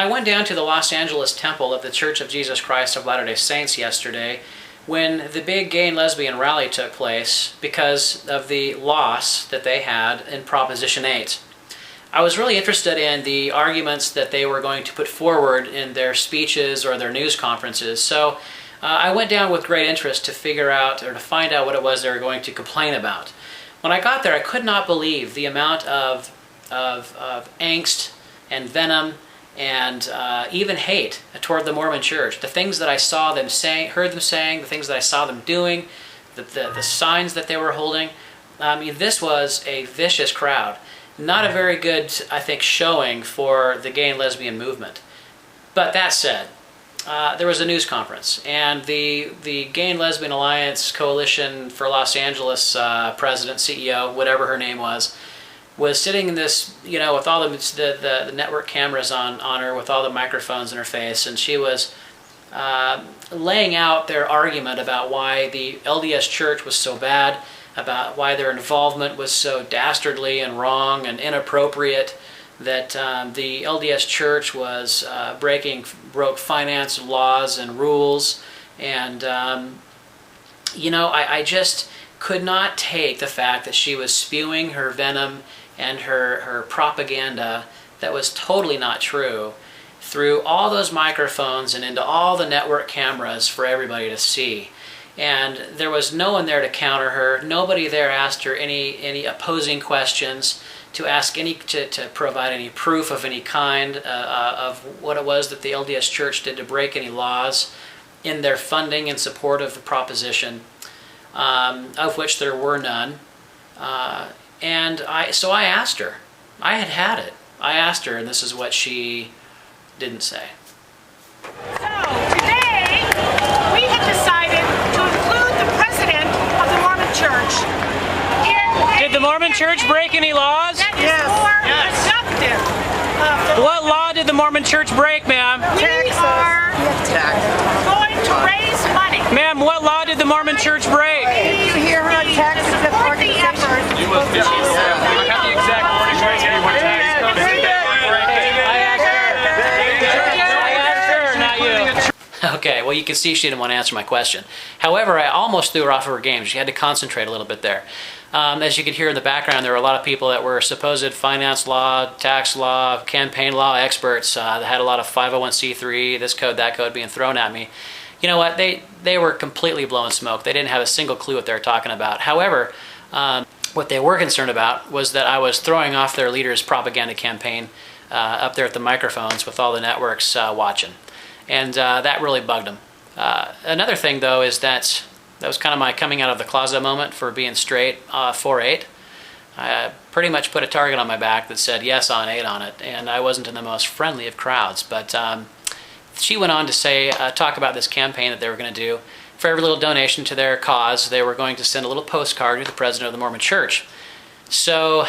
I went down to the Los Angeles Temple of the Church of Jesus Christ of Latter-day Saints yesterday when the big gay and lesbian rally took place because of the loss that they had in Proposition 8. I was really interested in the arguments that they were going to put forward in their speeches or their news conferences. So I went down with great interest to figure out or to find out what it was they were going to complain about. When I got there, I could not believe the amount of angst and venom and even hate toward the Mormon Church. The things that I saw them saying, heard them saying, the things that I saw them doing, the signs that they were holding. This was a vicious crowd. Not a very good, I think, showing for the gay and lesbian movement. But that said, there was a news conference, and the Gay and Lesbian Alliance Coalition for Los Angeles president, CEO, whatever her name was sitting in this, with all the network cameras on her, with all the microphones in her face, and she was laying out their argument about why the LDS Church was so bad, about why their involvement was so dastardly and wrong and inappropriate, that the LDS Church was broke finance laws and rules, and I just could not take the fact that she was spewing her venom and her propaganda that was totally not true through all those microphones and into all the network cameras for everybody to see. And there was no one there to counter her. Nobody there asked her any opposing questions, to provide any proof of any kind of what it was that the LDS Church did to break any laws in their funding in support of the proposition, of which there were none. So I asked her. I had it. I asked her, and this is what she didn't say. So today we have decided to include the president of the Mormon Church in. Did the Mormon Church break any laws? That is more productive. What law did the Mormon Church break, ma'am? We are going to raise money. Ma'am, what law did the Mormon Church break? You hear her tax organization. You must be I have the exact wording right here. What tax code is it? Okay, well, you can see she didn't want to answer my question. However, I almost threw her off of her game. She had to concentrate a little bit there. As you can hear in the background, there were a lot of people that were supposed finance law, tax law, campaign law experts that had a lot of 501c3, this code, that code being thrown at me. You know what? They were completely blowing smoke. They didn't have a single clue what they were talking about. However, what they were concerned about was that I was throwing off their leader's propaganda campaign up there at the microphones with all the networks watching. And that really bugged them. Another thing, though, is that was kind of my coming out of the closet moment for being straight 4/8. I pretty much put a target on my back that said yes on 8 on it, and I wasn't in the most friendly of crowds. But she went on to say, talk about this campaign that they were going to do. For every little donation to their cause, they were going to send a little postcard to the president of the Mormon Church. So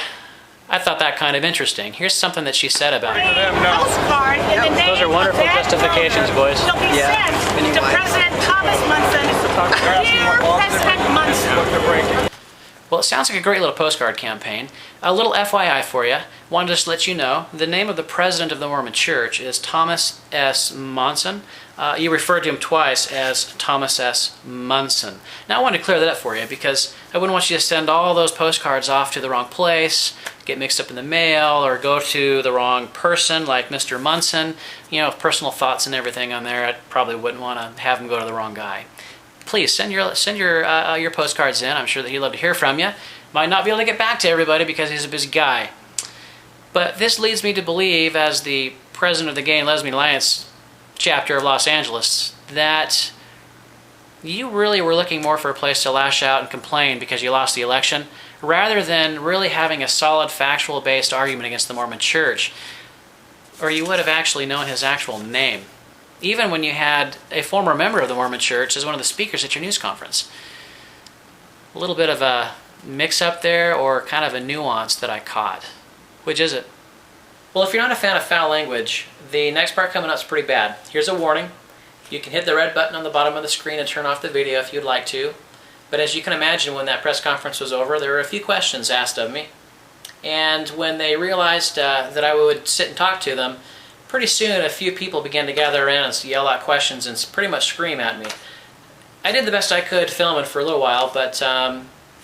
I thought that kind of interesting. Here's something that she said about it. Postcard in the name Those are wonderful of that justifications, donor boys. will be sent to President Thomas Munson. Dear President Munson. Well, it sounds like a great little postcard campaign. A little FYI for you. Wanted to just let you know, the name of the president of the Mormon Church is Thomas S. Monson. You referred to him twice as Thomas S. Munson. Now, I wanted to clear that up for you because I wouldn't want you to send all those postcards off to the wrong place, get mixed up in the mail, or go to the wrong person like Mr. Munson. Personal thoughts and everything on there. I probably wouldn't want to have them go to the wrong guy. Please send your postcards in. I'm sure that he'd love to hear from you. Might not be able to get back to everybody because he's a busy guy. But this leads me to believe, as the president of the Gay and Lesbian Alliance chapter of Los Angeles, that you really were looking more for a place to lash out and complain because you lost the election, rather than really having a solid, factual-based argument against the Mormon Church, or you would have actually known his actual name, even when you had a former member of the Mormon Church as one of the speakers at your news conference. A little bit of a mix-up there, or kind of a nuance that I caught. Which is it? Well, if you're not a fan of foul language, the next part coming up is pretty bad. Here's a warning. You can hit the red button on the bottom of the screen and turn off the video if you'd like to. But as you can imagine, when that press conference was over, there were a few questions asked of me. And when they realized that I would sit and talk to them, pretty soon a few people began to gather around and yell out questions and pretty much scream at me. I did the best I could filming for a little while, but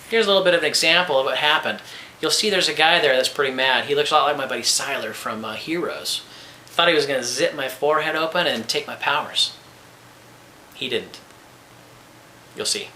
here's a little bit of an example of what happened. You'll see there's a guy there that's pretty mad. He looks a lot like my buddy Siler from Heroes. Thought he was going to zip my forehead open and take my powers. He didn't. You'll see.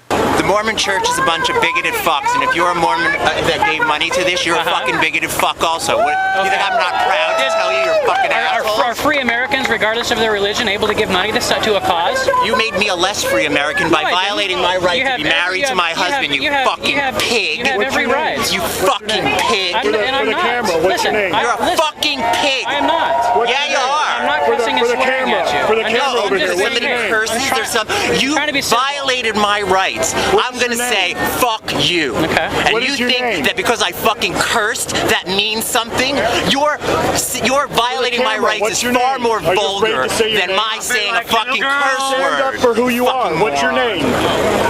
The Mormon Church is a bunch of bigoted fucks, and if you're a Mormon that gave money to this, you're a fucking bigoted fuck also. You think I'm not proud to tell you you're fucking asshole? Are free Americans, regardless of their religion, able to give money to a cause? You made me a less free American by No, I didn't. violating my right to be married to my husband, you fucking pig. You have every right. You fucking pig. I'm not. Listen, You're a fucking pig. I'm not. Yeah, you are. I'm not cursing and swearing at you. For the camera No, over here. just limited curses or something. You trying to be civil. violated my rights. I'm gonna say, fuck you. Okay. And What you is your think name? that because I fucking cursed, that means something? You're violating my camera, rights what's is your far name? more Are you afraid vulgar to say your than name? my saying a fucking curse Stand up word. for who you are. Fucking What's your name?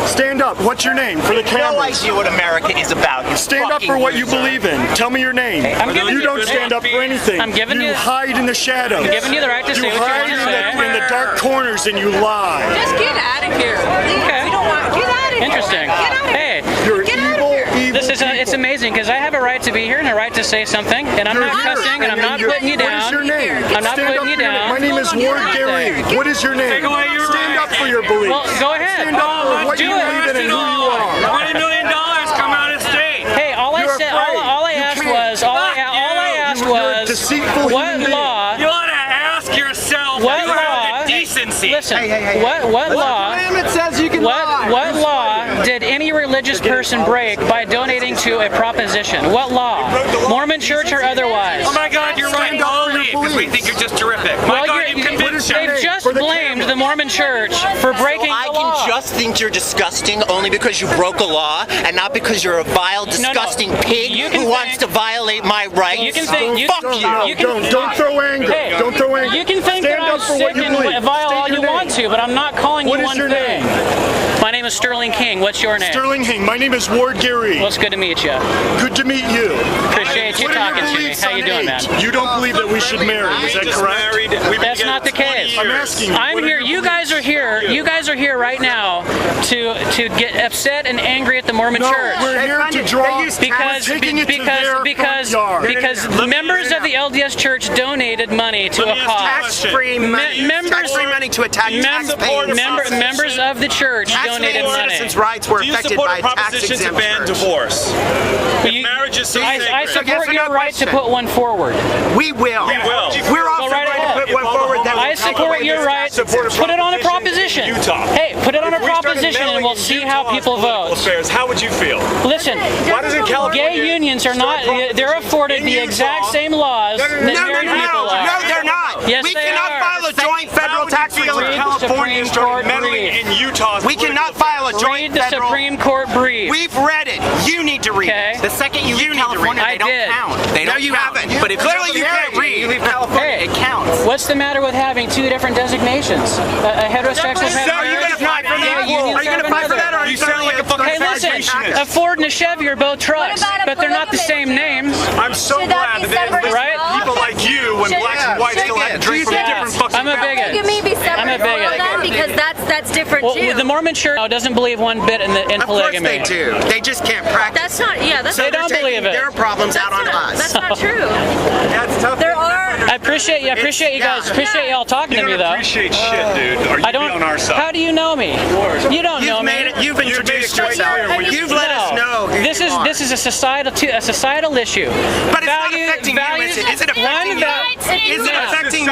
Stand up. What's your name? For the No cameras. idea what America is about. You Stand up fucking for what you loser. believe in. Tell me your name. I'm giving You you- don't stand up for anything. I'm giving you- hide in the shadows. I'm giving you the right to say what you hide want to say. in the dark corners and you lie. Just get out of here. Okay. We don't want. Get out of here. Interesting. Get out of here. Hey, You're Get out of evil, here. evil. it's amazing because I have a right to be here and a right to say something, and I'm You're not here, cussing and I'm not you're- putting you What is your down. name? I'm not Stand putting up you for your- down. My name is Ward Gary. What is your name? away your Stand right. up for your beliefs. Well, go ahead. Stand up for what do you it. believe in and who you are. $20 million come out of state. Hey, all I You're said, afraid. all I You asked can't. was, all I asked You're a was, deceitful what human being. law? You ought to ask yourself. What you law? have the decency. Listen, what law? What law did any religious person break by donating to a proposition? What law? Mormon Church or otherwise? Oh my God, you're right. Stand up for Only your because we beliefs. think you're just terrific. My Well, God, you convinced they've us. just For the blamed camera. the Mormon Church for breaking I the can law. just think you're disgusting only because you broke a law and not because you're a vile, disgusting pig You can who wants think- to violate my rights. You can think- you Fuck can- you. No, You can- don't throw anger. Hey, Don't throw anger. You can think Stand that I'm up for what sick you and believe. vile all State you your want name. to, but I'm not calling What you is one your thing. name? My name is Sterling King. What's your name? Sterling Hing. My name is Ward Gary. Well, it's good to meet you. Good to meet you. Appreciate you What are your talking to me. beliefs How you on doing, man? age? You don't believe that we should marry. Is that correct? That's not the case. I'm asking you. I'm what are here. your You guys are here. You guys are here right now to get upset and angry at the Mormon No, Church. we're here to draw. Because we're taking it to their front yard. members of the LDS Church donated money to a cause. Tax-free money. Tax-free money to attack taxpayers. Members of the church donated money. Citizens' rights were Do you affected support by a proposition to tax-exempt ban church. divorce? You- Marriage is so I sacred. support Yes or your no right to question? put one forward. We will. will. We're also right going ahead. to put one forward that I will support your right. Put it on a proposition. Utah. Hey, put it on a If we started proposition and meddling we'll in see how Utah's people political vote. affairs, how would you feel? Listen, Why doesn't California gay unions are not, start they're afforded in the Utah? exact same laws that married people are. No, they're not. Yes, we they cannot are. file a joint federal tax Read bill. the California Supreme started Court meddling brief. in Utah's We cannot file a Read joint the federal. Supreme Court brief. We've read it. You need to read Okay. it. The second you leave need to California, read it. they I did. don't count. They don't you count. haven't. But if clearly you can't read, you leave California, Hey. it counts. What's the matter with having two different designations? A heterosexual So are you going to fight for that? Are you going to fight for that, or are you sound like a fucking Hey, listen, a Ford and a Chevy are both trucks, What about a but they're not the same polygamous? names. I'm so Should that glad be that separate there's Right? people like you when Should- blacks and whites still have to drink from Yeah. different fucking I'm a bigot. Polygamy be separate I'm a from bigot. them because that's different Well, too. the Mormon Church doesn't believe one bit in Of course polygamy. they do. They just can't practice. That's not. Yeah, that's They not. don't They're believe taking it. their problems out on That's us. not true. That's tough. There are. I appreciate you. I appreciate you guys. Appreciate y'all talking You to me don't though. appreciate shit, dude. Or you I don't. be on our side. How do you know me? You don't know You've me. made it. You've introduced made it yourself. quite clear. You've let us know who This you is are. this is a societal issue. But it's not affecting you. Is it affecting you? Is it affecting